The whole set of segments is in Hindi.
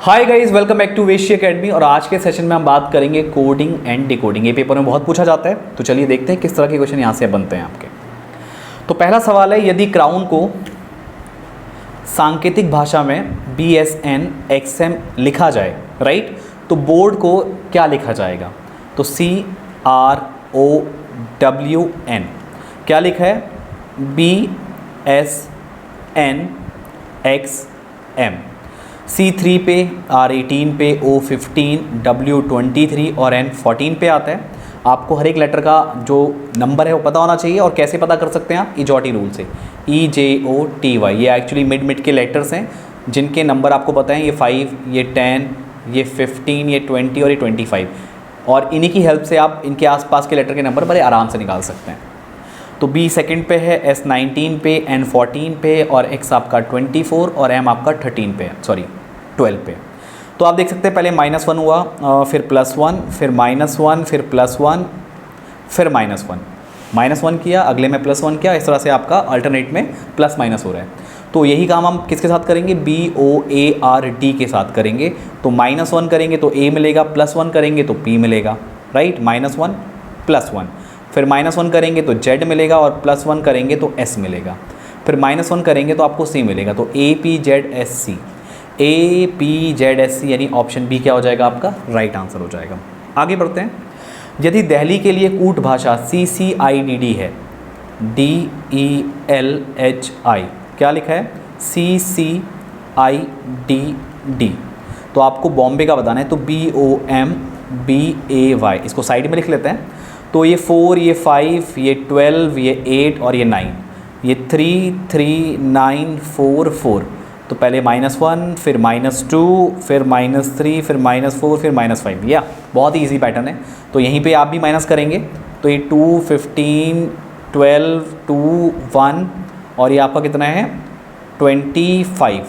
Hi guys, welcome back to Veshi academy. और आज के सेशन में हम बात करेंगे कोडिंग एंड डिकोडिंग। ये पेपर में बहुत पूछा जाता है, तो चलिए देखते हैं किस तरह के क्वेश्चन यहाँ से बनते हैं आपके। तो पहला सवाल है, यदि क्राउन को सांकेतिक भाषा में BSN XM लिखा जाए, राइट, तो बोर्ड को क्या लिखा जाएगा? तो CROWN क्या लिखा है? BSN XM। C3 पे, R18 पे, O15, W23 और N14 पे आता है। आपको हर एक लेटर का जो नंबर है वो पता होना चाहिए। और कैसे पता कर सकते हैं आप? इजॉटी रूल से। EJOTY, ये एक्चुअली मिड के लेटर्स हैं जिनके नंबर आपको पता है। ये 5, ये 10, ये 15, ये 20 और ये 25। और इन्हीं की हेल्प से आप इनके आसपास के लेटर के नंबर बड़े आराम से निकाल सकते हैं। तो B सेकंड पे है, S19 पे, N14 पे और X आपका 24 और M आपका 13 पे, सॉरी 12 पे। तो आप देख सकते हैं पहले -1 हुआ, फिर +1, फिर -1, फिर +1, फिर -1, -1 किया, अगले में +1 किया। इस तरह से आपका अल्टरनेट में प्लस माइनस हो रहा है। तो यही काम हम किसके साथ करेंगे? BOARD के साथ करेंगे। तो -1 करेंगे तो A मिलेगा, +1 करेंगे तो P मिलेगा, राइट। -1 +1, फिर -1 करेंगे तो Z मिलेगा और +1 करेंगे तो S मिलेगा। फिर -1 करेंगे तो आपको C मिलेगा। तो APZSC, APZSC यानी ऑप्शन बी क्या हो जाएगा? आपका राइट आंसर हो जाएगा। आगे बढ़ते हैं। यदि दिल्ली के लिए कूट भाषा CCIDD है, DELHI क्या लिखा है? CCIDD। तो आपको बॉम्बे का बताना है, तो BOMBAY, इसको साइड में लिख लेते हैं। तो ये 4, ये 5, ये 12, ये 8 और ये 9, ये 3, 3, 9, 4, 4। तो पहले -1, फिर -2, फिर -3, फिर -4, फिर -5। या बहुत ही ईजी पैटर्न है। तो यहीं पे आप भी माइनस करेंगे। तो ये 2, 15, 12, 2, 1 और ये आपका कितना है? 25।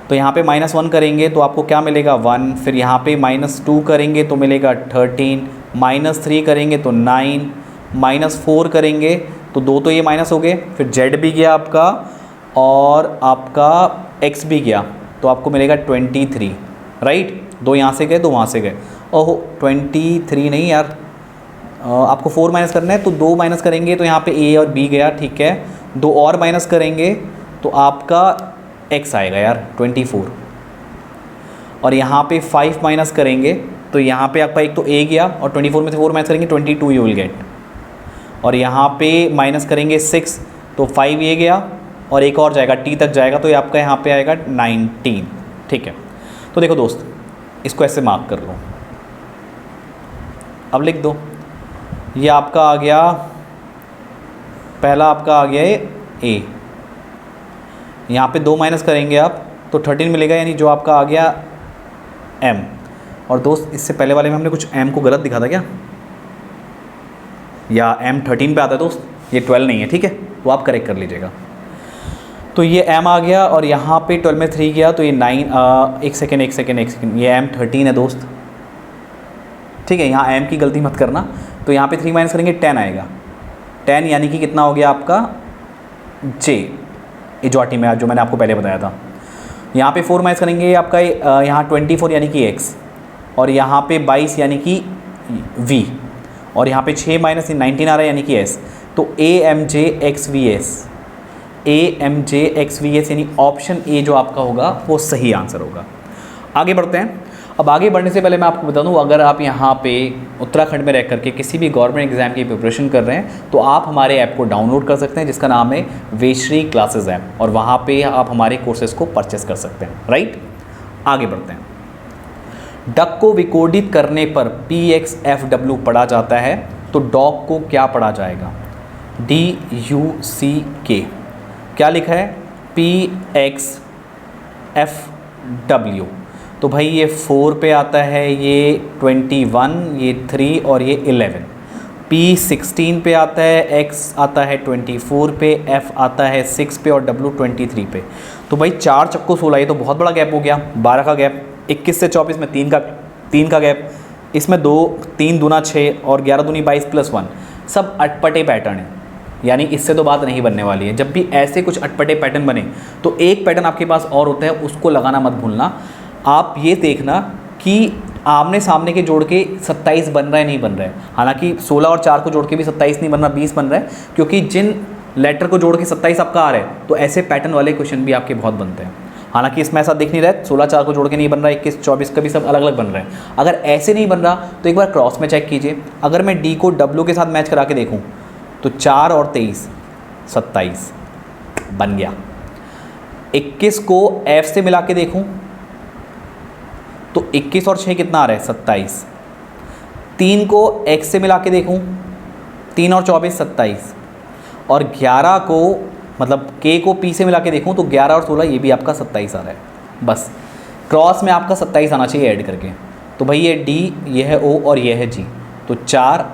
तो यहाँ पे -1 करेंगे तो आपको क्या मिलेगा? 1। फिर यहाँ पे -2 करेंगे तो मिलेगा 13, -3 करेंगे तो 9, -4 करेंगे तो 2 तो ये माइनस हो गए। फिर Z भी गया आपका और आपका X भी गया, तो आपको मिलेगा 23, राइट। 2 यहाँ से गए, 2 वहाँ से गए। ओहो 23 नहीं यार, आपको 4 माइनस करना है। तो 2 माइनस करेंगे तो यहाँ पे A और B गया, ठीक है। 2 और माइनस करेंगे तो आपका X आएगा यार 24। और यहाँ पे 5 माइनस करेंगे तो यहाँ पे आपका एक तो A गया और 24 में से 4 माइनस करेंगे 22 यू विल गेट। और यहाँ पे माइनस करेंगे 6 तो 5 ये गया और एक और जाएगा, T तक जाएगा, तो ये आपका यहाँ पे आएगा 19, ठीक है। तो देखो दोस्त, इसको ऐसे मार्क कर लो। अब लिख दो, ये आपका आ गया, पहला आपका आ गया है A। यहाँ पे 2 माइनस करेंगे आप तो 13 मिलेगा, यानी जो आपका आ गया M। और दोस्त इससे पहले वाले में हमने कुछ M को गलत दिखा था क्या? या M 13 पे आता है दोस्त, ये 12 नहीं है, ठीक है। तो आप करेक्ट कर लीजिएगा। तो ये M आ गया और यहाँ पे 12 में 3 गया तो ये 9, एक सेकेंड, ये M 13 है दोस्त, ठीक है। यहाँ M की गलती मत करना। तो यहाँ पे 3 माइनस करेंगे 10 आएगा, 10 यानी कि कितना हो गया आपका? J, इजॉटी में जो मैंने आपको पहले बताया था। यहाँ पे 4 माइनस करेंगे आपका यहाँ 24 यानी कि X, और यहाँ पे 22 यानी कि V, और यहाँ पे 6 माइनस 19 आ रहा है यानी कि S। तो AMJXVS यानी ऑप्शन A जो आपका होगा वो सही आंसर होगा। आगे बढ़ते हैं। अब आगे बढ़ने से पहले मैं आपको बता दूं, अगर आप यहाँ पे उत्तराखंड में रह करके किसी भी गवर्नमेंट एग्जाम की प्रिपरेशन कर रहे हैं तो आप हमारे ऐप को डाउनलोड कर सकते हैं, जिसका नाम है वेश्री क्लासेस ऐप, और वहाँ पे आप हमारे कोर्सेज़ को परचेस कर सकते हैं, राइट। आगे बढ़ते हैं। डक को विकोडित करने पर PXFW पढ़ा जाता है, तो डॉग को क्या पढ़ा जाएगा? DUCK क्या लिखा है? PXFW। तो भाई ये 4 पे आता है, ये 21, ये 3 और ये 11। P16 पे आता है, X आता है 24 पे, F आता है 6 पे और W 23 पे। तो भाई 4 चक्को 16, ये तो बहुत बड़ा गैप हो गया। 12 का गैप, 21 से 24 में 3 का गैप, इसमें 2, 3 दूना 6 और 11 दूनी 22 +1। सब अटपटे पैटर्न है, यानी इससे तो बात नहीं बनने वाली है। जब भी ऐसे कुछ अटपटे पैटर्न बने तो एक पैटर्न आपके पास और होता है, उसको लगाना मत भूलना। आप ये देखना कि आमने सामने के जोड़ के 27 बन रहा है नहीं बन रहा है। हालांकि 16 और 4 को जोड़ के भी 27 नहीं बन रहा, 20 बन रहा है, क्योंकि जिन लेटर को जोड़ के 27 आपका आ रहा है, तो ऐसे पैटर्न वाले क्वेश्चन भी आपके बहुत बनते हैं। हालांकि इसमें ऐसा दिख नहीं रहा है 16 4 को जोड़ के नहीं बन रहा है, 21 24 का भी सब अलग अलग बन रहा है। अगर ऐसे नहीं बन रहा तो एक बार क्रॉस में चेक कीजिए। अगर मैं डी को डब्ल्यू के साथ मैच करा के देखूँ तो 4 और 23 27 बन गया। 21 को एफ से मिला के देखूँ तो 21 और 6 कितना आ रहा है 27। 3 को एक्स से मिला के देखूँ 3 और 24 27। और 11 को मतलब के को पी से मिला के देखूँ तो 11 और 16 ये भी आपका 27 आ रहा है। बस क्रॉस में आपका 27 आना चाहिए ऐड करके। तो भाई ये डी, ये है ओ और ये है जी, तो 4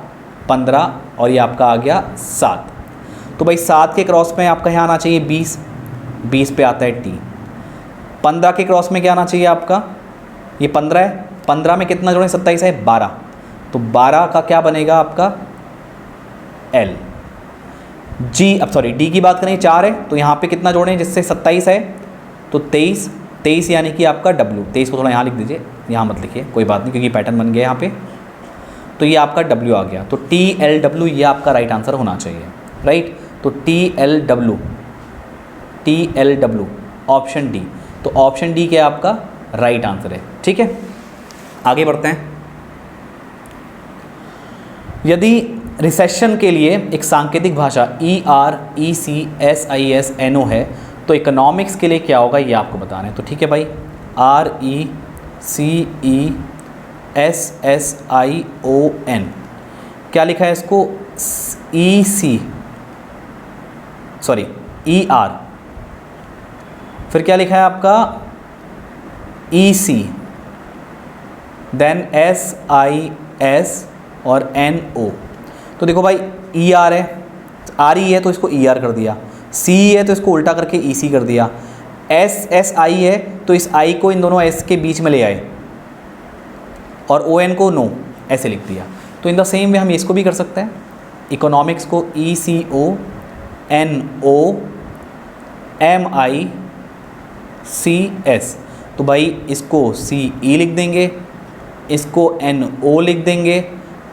15 और ये आपका आ गया 7। तो भाई 7 के क्रॉस में आपका यहाँ आना चाहिए 20, 20 पे आता है टी। 15 के क्रॉस में क्या आना चाहिए आपका, ये 15 है, 15 में कितना जोड़ें 27 है 12, तो 12 का क्या बनेगा आपका एल। जी अब सॉरी डी की बात करें 4 है, तो यहाँ पे कितना जोड़ें जिससे 27 है, तो 23, 23 यानी कि आपका डब्ल्यू। 23 को थोड़ा यहाँ लिख दीजिए, यहाँ मत लिखिए कोई बात नहीं क्योंकि पैटर्न बन गया यहाँ पे। तो ये आपका डब्ल्यू आ गया, तो टी एल डब्ल्यू ये आपका राइट आंसर होना चाहिए, राइट। तो T L W option D, तो ऑप्शन डी क्या आपका राइट आंसर है। ठीक है, आगे बढ़ते हैं। यदि रिसेशन के लिए एक सांकेतिक भाषा ERECSISNO है, तो इकोनॉमिक्स के लिए क्या होगा ये आपको बताना है। तो ठीक है भाई, RECESSION क्या लिखा है इसको, ER, फिर क्या लिखा है आपका EC, देन SIS और NO। तो देखो भाई ER है, RE है तो इसको ER कर दिया, CE है तो इसको उल्टा करके EC कर दिया, SSI है तो इस I को इन दोनों S के बीच में ले आए और ON को नो ऐसे लिख दिया। तो इन द सेम वे हम इसको भी कर सकते हैं, इकोनॉमिक्स को ECONOMICS। तो भाई इसको CE लिख देंगे, इसको NO लिख देंगे,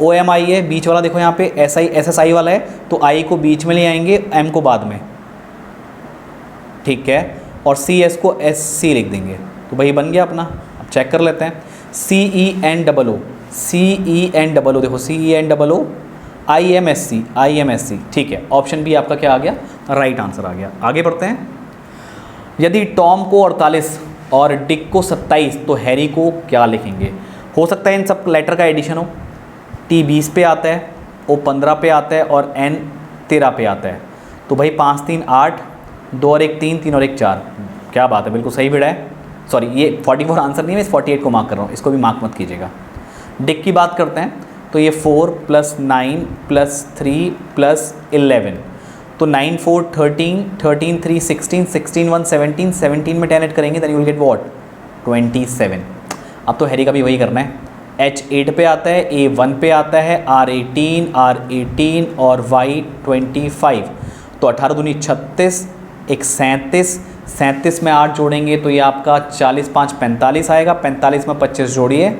OMI है बीच वाला, देखो यहाँ पे SSI वाला है तो I को बीच में ले आएंगे, M को बाद में, ठीक है, और CS को SC लिख देंगे। तो भाई बन गया अपना। अब चेक कर लेते हैं, CENOO, देखो CENOO IMSC, ठीक है, ऑप्शन बी आपका क्या आ गया राइट आंसर आ गया। आगे बढ़ते हैं। यदि टॉम को 48 और डिक को 27 तो हैरी को क्या लिखेंगे। हो सकता है इन सब लेटर का एडिशन हो, T 20 पे आता है, O 15 पे आता है और N 13 पे आता है। तो भाई 5 3 8, 2 और 1 3, 3 और 1 4, क्या बात है, बिल्कुल सही भिड़ा है। सॉरी ये 44 आंसर नहीं है, मैं इस 48 को मार्क कर रहा हूँ, इसको भी मार्क मत कीजिएगा। डिक की बात करते हैं तो ये 4 + 9 + 3 + 11, तो 9 4 13, 13 3 16, 16 1 17, 17 में 10 ऐड करेंगे then you will get what 27। अब तो हैरी का भी वही करना है। H 8 पे आता है, A 1 पे आता है, R 18 और Y 25, तो 18 दूनी 36, एक 37 में 8 जोड़ेंगे तो ये आपका 40 5 45 आएगा, 45 में 25 जोड़िए,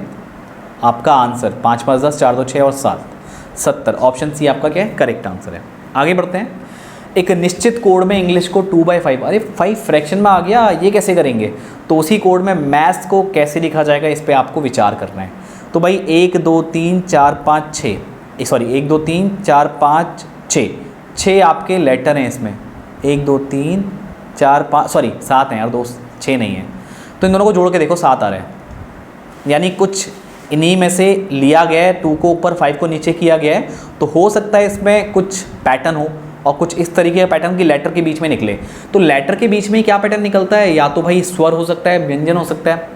आपका आंसर 5 5 10, 4 2 6 और 7 70। ऑप्शन सी आपका क्या है करेक्ट आंसर है। आगे बढ़ते हैं। एक निश्चित कोड में इंग्लिश को 2/5, अरे 5 फ्रैक्शन में आ गया, ये कैसे करेंगे। तो उसी कोड में मैथ्स को कैसे लिखा जाएगा इस पर आपको विचार करना है। तो भाई 1 2 3 4 5 6, सॉरी 1 2 3 4 5 6, 6 आपके लेटर हैं इसमें, 1 2 3 4 5, सॉरी 7 हैं यार दोस्त, 6 नहीं है। तो इन दोनों को जोड़ के देखो 7 आ रहा है, यानी कुछ इन्हीं में से लिया गया है, 2 को ऊपर 5 को नीचे किया गया है। तो हो सकता है इसमें कुछ पैटर्न हो और कुछ इस तरीके का पैटर्न की लेटर के बीच में निकले। तो लेटर के बीच में क्या पैटर्न निकलता है, या तो भाई स्वर हो सकता है, व्यंजन हो सकता है,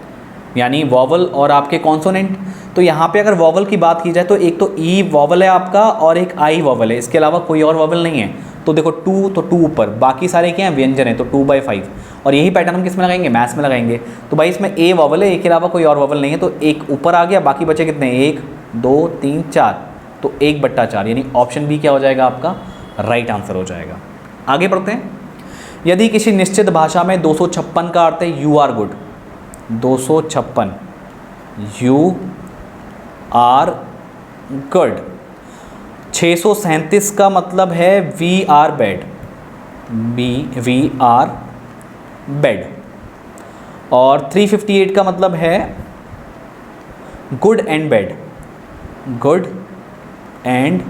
यानी वॉवल और आपके कॉन्सोनेंट। तो यहाँ पे अगर वॉवल की बात की जाए तो एक तो ई वॉवल है आपका और एक आई वॉवल है, इसके अलावा कोई और वॉवल नहीं है। तो देखो 2 तो 2 ऊपर, बाकी सारे क्या हैं व्यंजन है, तो 2/5। और यही पैटर्न हम किस में लगाएंगे, मैथ्स में लगाएंगे। तो भाई इसमें ए वॉवल है, एक के अलावा कोई और वॉवल नहीं है, तो एक ऊपर आ गया, बाकी बचे कितने 1 2 3 4, तो 1/4, यानी ऑप्शन बी क्या हो जाएगा आपका राइट आंसर हो जाएगा। आगे बढ़ते हैं। यदि किसी निश्चित भाषा में 256 का अर्थ है you are good, 256, you are good. 637 का मतलब है we are bad, we are bad. और 358 का मतलब है good and bad, good and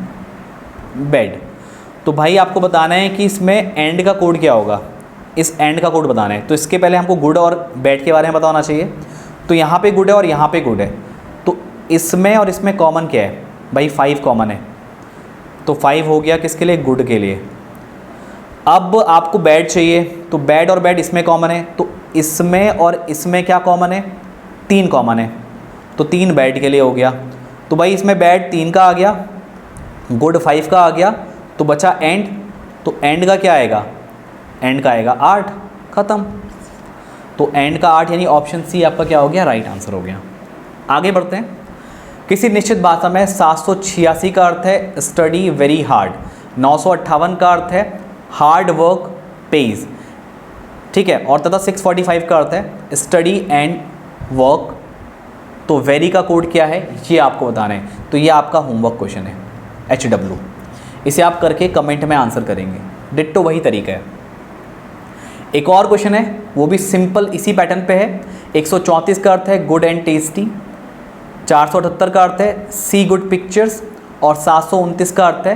bad. तो भाई आपको बताना है कि इसमें एंड का कोड क्या होगा, इस एंड का कोड बताना है। तो इसके पहले हमको गुड और बैड के बारे में बताना चाहिए। तो यहाँ पे गुड है और यहाँ पे गुड है, तो इसमें और इसमें कॉमन क्या है भाई, 5 कॉमन है। तो 5 हो गया किसके लिए, गुड के लिए। अब आपको बैड चाहिए, तो बैड और बैड इसमें कॉमन है, तो इसमें और इसमें क्या कॉमन है, 3 कॉमन है, तो 3 बैड के लिए हो गया। तो भाई इसमें बैड 3 का आ गया, गुड 5 का आ गया, तो बचा एंड। तो एंड का क्या आएगा, एंड का आएगा 8, ख़त्म। तो एंड का 8 यानी ऑप्शन सी आपका क्या हो गया, राइट आंसर हो गया। आगे बढ़ते हैं। किसी निश्चित भाषा में 786 का अर्थ है स्टडी वेरी हार्ड, 958 का अर्थ है हार्ड वर्क पेज, ठीक है, और तथा 645 का अर्थ है स्टडी एंड वर्क। तो वेरी का कोड क्या है ये आपको बताना है। तो ये आपका होमवर्क क्वेश्चन है HW, इसे आप करके कमेंट में आंसर करेंगे। डिट्टो वही तरीका है। एक और क्वेश्चन है, वो भी सिंपल इसी पैटर्न पे है। 134 का अर्थ है गुड एंड टेस्टी, 478 का अर्थ है सी गुड पिक्चर्स, और 729 का अर्थ है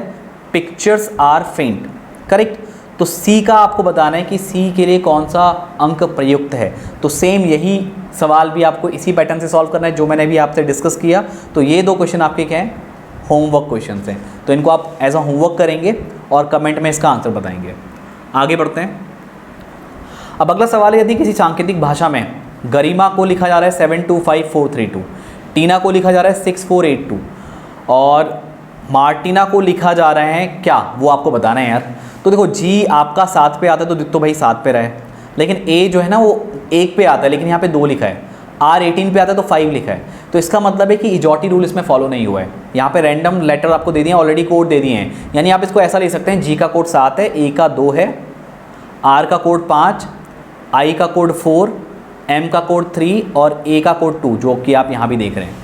पिक्चर्स आर फेंट। करेक्ट। तो सी का आपको बताना है कि सी के लिए कौन सा अंक प्रयुक्त है। तो सेम यही सवाल भी आपको इसी पैटर्न से सॉल्व करना है जो मैंने भी आपसे डिस्कस किया। तो ये 2 क्वेश्चन आपके क्या हैं, होमवर्क क्वेश्चन हैं। तो इनको आप एज अ होमवर्क करेंगे और कमेंट में इसका आंसर बताएंगे। आगे बढ़ते हैं। अब अगला सवाल है, यदि किसी सांकेतिक भाषा में गरिमा को लिखा जा रहा है 725432, टीना को लिखा जा रहा है 6482 और मार्टिना को लिखा जा रहा है क्या, वो आपको बताना है यार। तो देखो जी आपका 7 पे आता है तो भाई 7 पे रहे, लेकिन ए जो है ना वो 1 पे आता है, लेकिन यहाँ पे 2 लिखा है। आर 18 पे आता है तो 5 लिखा है। तो इसका मतलब है कि इजॉटी रूल इसमें फॉलो नहीं हुआ है। यहाँ पे रैंडम लेटर आपको दे दिए हैं, ऑलरेडी कोड दे दिए हैं। यानी आप इसको ऐसा ले सकते हैं, जी का कोड 7 है, ए का 2 है, आर का कोड 5, आई का कोड 4, एम का कोड 3 और ए का कोड 2, जो कि आप यहाँ भी देख रहे हैं।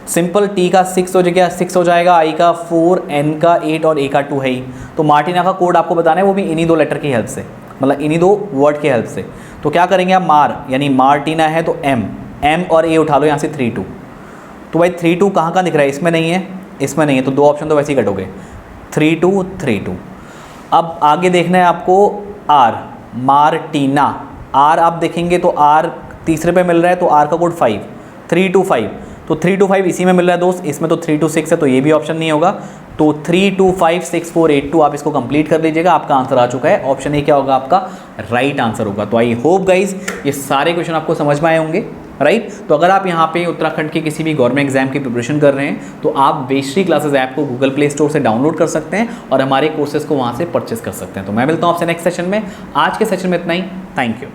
सिंपल टी का 6 हो जाएगा, आई का 4, एन का 8 और ए का 2 है ही। तो मार्टिना का कोड आपको बताना है, वो भी इन्हीं 2 लेटर की हेल्प से, मतलब इन्हीं 2 वर्ड की हेल्प से। तो क्या करेंगे आप, मार यानी मार्टिना है तो एम और ए उठा लो यहाँ से 32। तो भाई 32 कहाँ दिख रहा है, इसमें नहीं है, इसमें नहीं है, तो 2 ऑप्शन तो वैसे ही कटोगे, 32। अब आगे देखना है आपको आर, मार्टिना। आर आप देखेंगे तो आर तीसरे पे मिल रहा है, तो आर का कोड 5, 325। तो 325 इसी में मिल रहा है दोस्त, इसमें तो 326 है, तो ये भी ऑप्शन नहीं होगा। तो 3256482 आप इसको कंप्लीट कर लीजिएगा, आपका आंसर आ चुका है। ऑप्शन ए क्या होगा आपका, राइट आंसर होगा। तो आई होप गाइज ये सारे क्वेश्चन आपको समझ में आए होंगे, राइट। तो अगर आप यहाँ पे उत्तराखंड के किसी भी गवर्नमेंट एग्जाम की प्रिपरेशन कर रहे हैं तो आप बेस्ट्री क्लासेस ऐप को गूगल प्ले स्टोर से डाउनलोड कर सकते हैं और हमारे कोर्सेज को वहाँ से परचेस कर सकते हैं। तो मैं मिलता हूँ आपसे नेक्स्ट सेशन में। आज के सेशन में इतना ही, थैंक यू।